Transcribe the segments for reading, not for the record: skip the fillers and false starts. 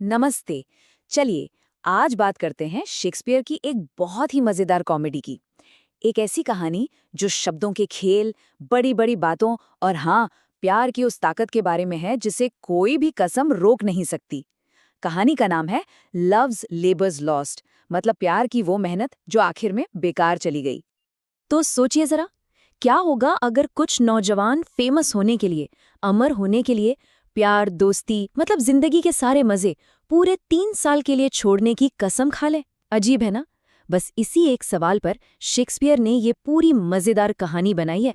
नमस्ते। चलिए, आज बात करते हैं शेक्सपियर की एक बहुत ही मजेदार कॉमेडी की। एक ऐसी कहानी जो शब्दों के खेल, बड़ी-बड़ी बातों और हाँ, प्यार की उस ताकत के बारे में है जिसे कोई भी कसम रोक नहीं सकती। कहानी का नाम है लव्स लेबर्स लॉस्ट, मतलब प्यार की वो मेहनत जो आखिर में बेकार चली गई। तो सोचिए जरा, क्या होगा अगर कुछ नौजवान फेमस होने के लिए, अमर होने के लिए, प्यार, दोस्ती, मतलब जिंदगी के सारे मजे पूरे 3 साल के लिए छोड़ने की कसम खा ले। अजीब है ना? बस इसी एक सवाल पर शेक्सपियर ने ये पूरी मजेदार कहानी बनाई है।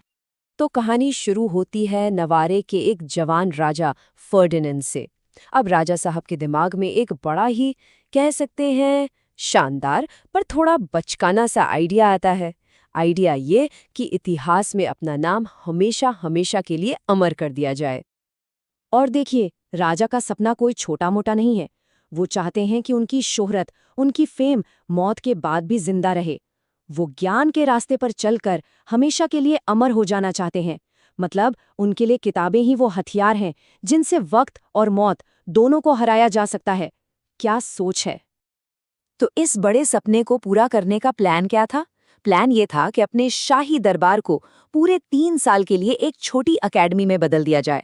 तो कहानी शुरू होती है नवारे के एक जवान राजा फर्डिनेंड से। अब राजा साहब के दिमाग में एक बड़ा ही, कह सकते हैं, शानदार पर थोड़ा बचकाना सा आइडिया आता है। आइडिया ये कि इतिहास में अपना नाम हमेशा हमेशा के लिए अमर कर दिया जाए। और देखिए, राजा का सपना कोई छोटा मोटा नहीं है। वो चाहते हैं कि उनकी शोहरत, उनकी फेम मौत के बाद भी जिंदा रहे। वो ज्ञान के रास्ते पर चलकर हमेशा के लिए अमर हो जाना चाहते हैं। मतलब उनके लिए किताबें ही वो हथियार हैं जिनसे वक्त और मौत दोनों को हराया जा सकता है। क्या सोच है? तो इस बड़े सपने को पूरा करने का प्लान क्या था? प्लान ये था कि अपने शाही दरबार को पूरे 3 साल के लिए एक छोटी अकेडमी में बदल दिया जाए।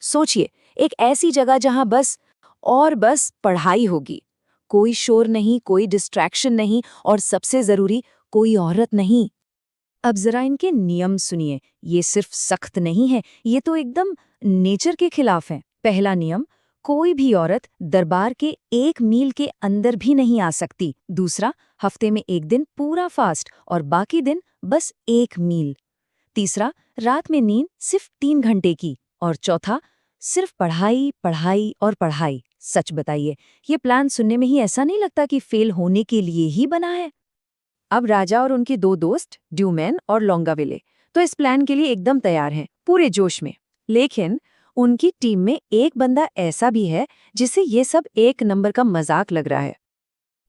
सोचिए, एक ऐसी जगह जहां बस पढ़ाई होगी। कोई शोर नहीं, कोई डिस्ट्रैक्शन नहीं और सबसे जरूरी, कोई औरत नहीं। अब जरा इनके नियम सुनिए, ये सिर्फ सख्त नहीं है, ये तो एकदम नेचर के खिलाफ है। पहला नियम, कोई भी औरत दरबार के 1 मील के अंदर भी नहीं आ सकती। दूसरा, हफ्ते में एक दिन पूरा फास्ट और बाकी दिन बस 1 मील। तीसरा, रात में नींद सिर्फ 3 घंटे की। और चौथा, सिर्फ पढ़ाई, पढ़ाई और पढ़ाई। सच बताइए, ये प्लान सुनने में ही ऐसा नहीं लगता कि फेल होने के लिए ही बना है? अब राजा और उनके 2 दोस्त, ड्यूमेन और लोंगाविले, तो इस प्लान के लिए एकदम तैयार हैं, पूरे जोश में। लेकिन उनकी टीम में एक बंदा ऐसा भी है जिसे ये सब एक नंबर का मजाक लग रहा है।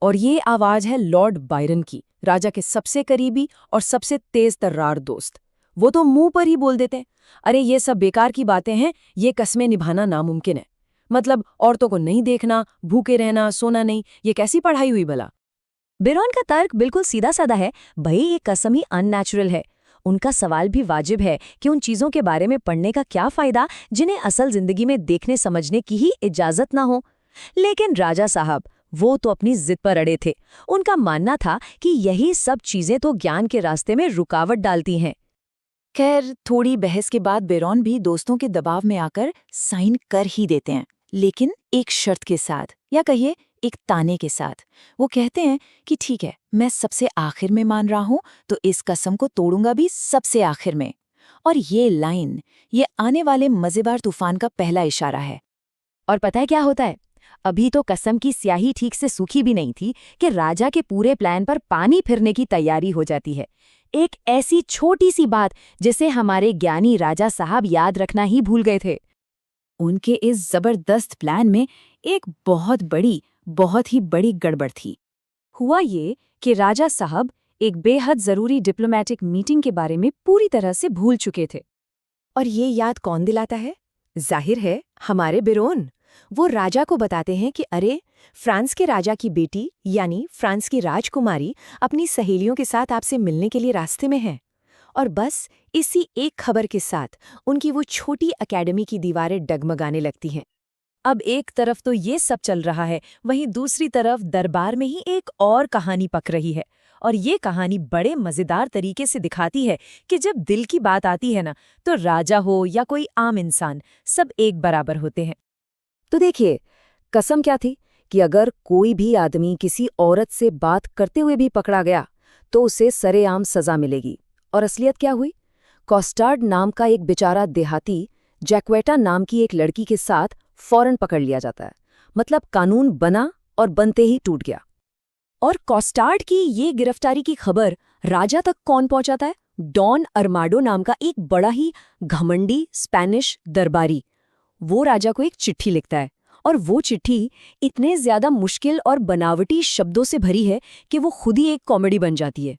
और ये आवाज है लॉर्ड बायरन की, राजा के सबसे करीबी और सबसे तेज तर्रार दोस्त। वो तो मुंह पर ही बोल देते हैं, अरे ये सब बेकार की बातें हैं, ये कस्में निभाना नामुमकिन है। मतलब औरतों को नहीं देखना, भूखे रहना, सोना नहीं, ये कैसी पढ़ाई हुई भला? बिरॉन का तर्क बिल्कुल सीधा साधा है। भाई, ये कसम ही अननेचुरल है। उनका सवाल भी वाजिब है कि उन चीजों के बारे में पढ़ने का क्या फायदा जिन्हें असल जिंदगी में देखने समझने की ही इजाजत ना हो। लेकिन राजा साहब, वो तो अपनी जिद पर अड़े थे। उनका मानना था कि यही सब चीजें तो ज्ञान के रास्ते में रुकावट डालती हैं। खैर, थोड़ी बहस के बाद बेरॉन भी दोस्तों के दबाव में आकर साइन कर ही देते हैं, लेकिन एक शर्त के साथ, या कहिए एक ताने के साथ। वो कहते हैं कि ठीक है, मैं सबसे आखिर में मान रहा हूं, तो इस कसम को तोड़ूंगा भी सबसे आखिर में। और ये लाइन, ये आने वाले मजेदार तूफान का पहला इशारा है। और पता है क्या होता है? अभी तो कसम की स्याही ठीक से सूखी भी नहीं थी कि राजा के पूरे प्लान पर पानी फिरने की तैयारी हो जाती है। एक ऐसी छोटी सी बात जिसे हमारे ज्ञानी राजा साहब याद रखना ही भूल गए थे। उनके इस जबरदस्त प्लान में एक बहुत ही बड़ी गड़बड़ थी। हुआ ये कि राजा साहब एक बेहद जरूरी डिप्लोमेटिक मीटिंग के बारे में पूरी तरह से भूल चुके थे। और ये याद कौन दिलाता है? जाहिर है, हमारे बिरोन। वो राजा को बताते हैं कि अरे, फ्रांस के राजा की बेटी यानी फ्रांस की राजकुमारी अपनी सहेलियों के साथ आपसे मिलने के लिए रास्ते में है। और बस इसी एक खबर के साथ उनकी वो छोटी एकेडमी की दीवारें डगमगाने लगती हैं। अब एक तरफ तो ये सब चल रहा है, वहीं दूसरी तरफ दरबार में ही एक और कहानी पक रही है। और ये कहानी बड़े मजेदार तरीके से दिखाती है कि जब दिल की बात आती है ना, तो राजा हो या कोई आम इंसान, सब एक बराबर होते हैं। तो देखिए, कसम क्या थी कि अगर कोई भी आदमी किसी औरत से बात करते हुए भी पकड़ा गया तो उसे सरेआम सजा मिलेगी। और असलियत क्या हुई? कॉस्टार्ड नाम का एक बेचारा देहाती जैक्वेटा नाम की एक लड़की के साथ फौरन पकड़ लिया जाता है। मतलब कानून बना और बनते ही टूट गया। और कॉस्टार्ड की ये गिरफ्तारी की खबर राजा तक कौन पहुंचाता है? डॉन अरमाडो नाम का एक बड़ा ही घमंडी स्पेनिश दरबारी। वो राजा को एक चिट्ठी लिखता है, और वो चिट्ठी इतने ज्यादा मुश्किल और बनावटी शब्दों से भरी है कि वो खुद ही एक कॉमेडी बन जाती है।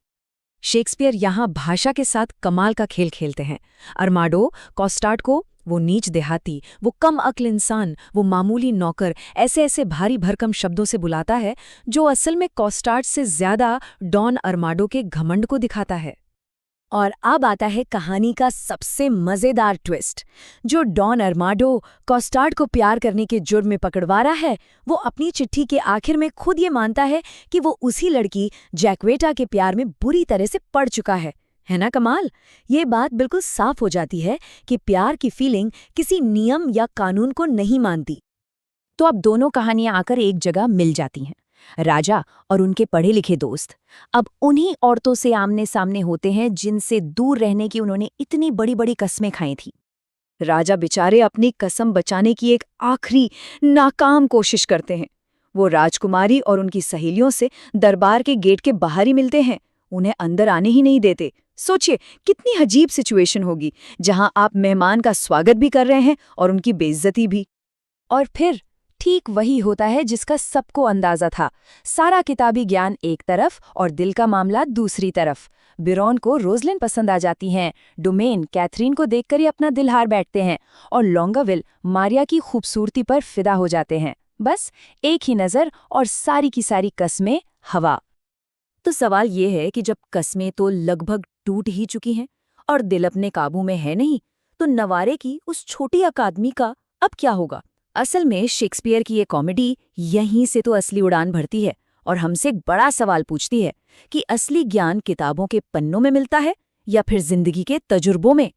शेक्सपियर यहाँ भाषा के साथ कमाल का खेल खेलते हैं। अरमाडो कॉस्टार्ड को वो नीच देहाती, वो कम अक्ल इंसान, वो मामूली नौकर ऐसे ऐसे भारी भरकम शब्दों से बुलाता है जो असल में कॉस्टार्ड से ज्यादा डॉन अर्माडो के घमंड को दिखाता है। और अब आता है कहानी का सबसे मजेदार ट्विस्ट। जो डॉन अर्माडो कॉस्टार्ड को प्यार करने के जुर्म में पकड़वा रहा है, वो अपनी चिट्ठी के आखिर में खुद ये मानता है कि वो उसी लड़की जैक्वेटा के प्यार में बुरी तरह से पड़ चुका है ना कमाल? ये बात बिल्कुल साफ हो जाती है कि प्यार की फीलिंग किसी नियम या कानून को नहीं मानती। तो अब दोनों कहानियां आकर एक जगह मिल जाती हैं। राजा और उनके पढ़े लिखे दोस्त अब उन्हीं औरतों से आमने सामने होते हैं जिनसे दूर रहने की उन्होंने इतनी बड़ी बड़ी कस्में खाई थी। राजा बेचारे अपनी कसम बचाने की एक आखिरी नाकाम कोशिश करते हैं। वो राजकुमारी और उनकी सहेलियों से दरबार के गेट के बाहर ही मिलते हैं, उन्हें अंदर आने ही नहीं देते। सोचिए कितनी अजीब सिचुएशन होगी, जहां आप मेहमान का स्वागत भी कर रहे हैं और उनकी बेइज्जती भी। और फिर ठीक वही होता है जिसका सबको अंदाजा था। सारा किताबी ज्ञान एक तरफ और दिल का मामला दूसरी तरफ। बिरॉन को रोजलिन पसंद आ जाती हैं, डोमेन कैथरीन को देखकर ही अपना दिल हार बैठते हैं और लॉन्गाविल मारिया की खूबसूरती पर फिदा हो जाते हैं। बस एक ही नज़र और सारी की सारी कस्में हवा। तो सवाल ये है कि जब कस्में तो लगभग टूट ही चुकी हैं और दिल अपने काबू में है नहीं, तो नवारे की उस छोटी अकादमी का अब क्या होगा? असल में शेक्सपियर की ये कॉमेडी यहीं से तो असली उड़ान भरती है और हमसे एक बड़ा सवाल पूछती है कि असली ज्ञान किताबों के पन्नों में मिलता है या फिर जिंदगी के तजुर्बों में।